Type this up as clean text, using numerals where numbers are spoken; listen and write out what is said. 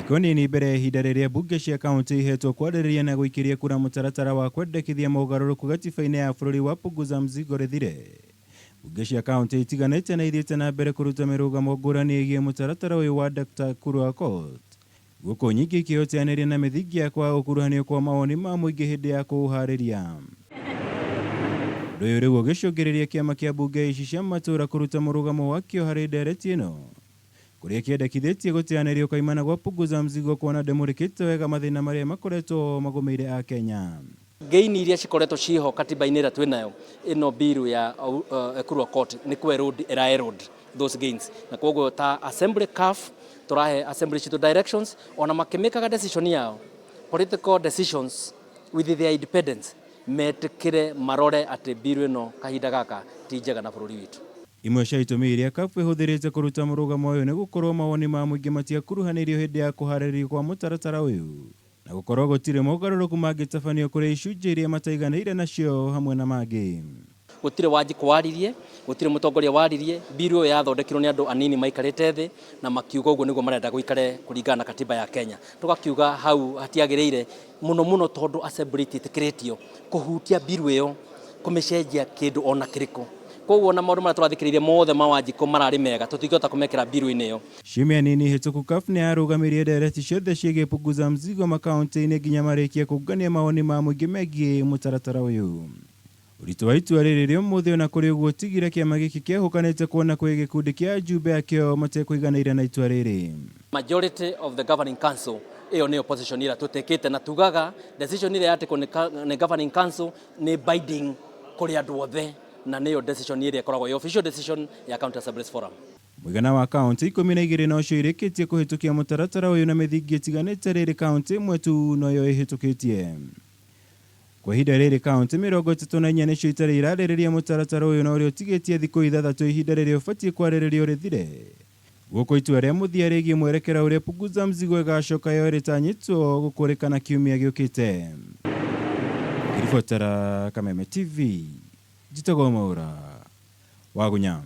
Konini mbere ihinda rĩrĩa mbunge cia kaunti ihetwo kwarĩrĩria na gũikiria kura mũtaratara wa kwendekithia mogarũrũku gatiba-inĩ ya bũrũri wa Punguza Mzigo rĩthire. Mbunge cia kaunti itiganĩte na ithiĩte na mbere kũruta mĩrũgamo ngũrani ĩgiĩ mũtaratara ũyũ wa Dr. Kurwa Court. Gũkũ nyingĩ ikĩhoteanĩria na mĩthingi ya kwaga gũkuruhanio kwa mawoni ma mũingĩ hĩndĩ ya kũũharĩria. Ũndũ ũyũ rĩu ũgĩcũngĩrĩria kĩama kĩa mbunge ici cia matũũra kũruta mũrũgamo wakĩo harĩ ndereti ĩno, kũrĩa kĩendekithĩtie gũteanĩrio kaimana gwa Punguza Mzigo kuona ndĩmũrĩkĩte wega mathĩna marĩa makoretwo magũmĩire a Kenya. Gaini iria cikoretwo ciho katiba-inĩ ĩrĩa twĩnayo ĩno bill ya Kurwa Court nĩ erode those gains, na koguo ta assembly CAF tũrahe assembly citũ directions ona makĩmĩkaga decision yao political decisions with their independence metĩkĩre marore atĩ bill ĩno kahinda gaka ti njega na bũrũri witũ. Imwe cia itũmi iria CAF ĩhũthĩrĩte kũruta mũrũgamo ũyũ nĩ gũkorwo mawoni ma mũingĩ matiakuruhanĩrio hĩndĩ ya kũharĩrĩrio kwa mũtaratara ũyũ, na gũkorwo gũtirĩ mogarũrũku mangĩtabanio kũrĩ icunjĩ iria mataiganĩire nacio hamwe na mangĩ. Gũtirĩ Wanjikũ waririe, gũtirĩ mũtongoria waririe, bill ĩyo yathondekirwo nĩ andũ anini maikarĩte thĩ na makiuga ũguo nĩguo marenda gũikare kũringana na katiba ya Kenya. Tũgakiuga hau hatiagĩrĩire mũno tondũ assembly ĩtĩkĩrĩtio kũhutia bill ĩyo kũmĩcenjia kĩndũ ona kĩrĩkũ. Koguo na maũndũ marĩa tũrathikĩrĩirie mothe ma Wanjikũ mararĩ mega, tũtingĩhota kũmekĩra bill-inĩ ĩyo. Ciumia nini hĩtũku CAF nĩ yarũgamirie ndereti ciothe ciĩgiĩ Punguza Mzigo makaunti-inĩ nginya marĩkia kũngania mawoni ma mũingĩ megiĩ mũtaratara ũyũ. Ũritũ wa itua rĩrĩ rĩa ũmũthĩ ona kũrĩ ũguo tigire kĩama gĩkĩ kĩehokanĩte kuona kwĩ gĩkundi kĩa ajumbe akĩo matekũiganĩire na itua rĩrĩ. Majority of the governing council ĩyo nĩ opposition ĩrĩa tũtĩkĩte na tugaga decision ĩrĩa yatĩkwo nĩ governing council nĩ binding kũrĩ andũ othe, na nĩyo decision ĩrĩa ĩkoragwo official decision ya County Assemblies Forum. Mũigana wa kaunti 12 nocio irĩkĩtie kũhĩtũkia mũtaratara ũyũ na mĩthingi ĩtiganĩte, rĩrĩ kaunti ĩmwe tu noyo ĩhĩtũkĩtie. Kwa ihinda rĩrĩ kaunti 34 nĩcio itarĩ irarĩrĩria mũtaratara ũyũ na ũrĩa ũtigĩtie thikũ 6 ihinda rĩrĩa ũbatiĩ kwarĩrĩrio rĩthire. Gũkũ itua rĩa mũthia rĩgiĩ mwerekera ũrĩa Punguza Mzigo ĩgacoka yo rĩtanyĩtwo gũkũrĩkana kiumia gĩũkĩte. Ribotera Kameme TV, Jitagwo Mwaura, Wagunya.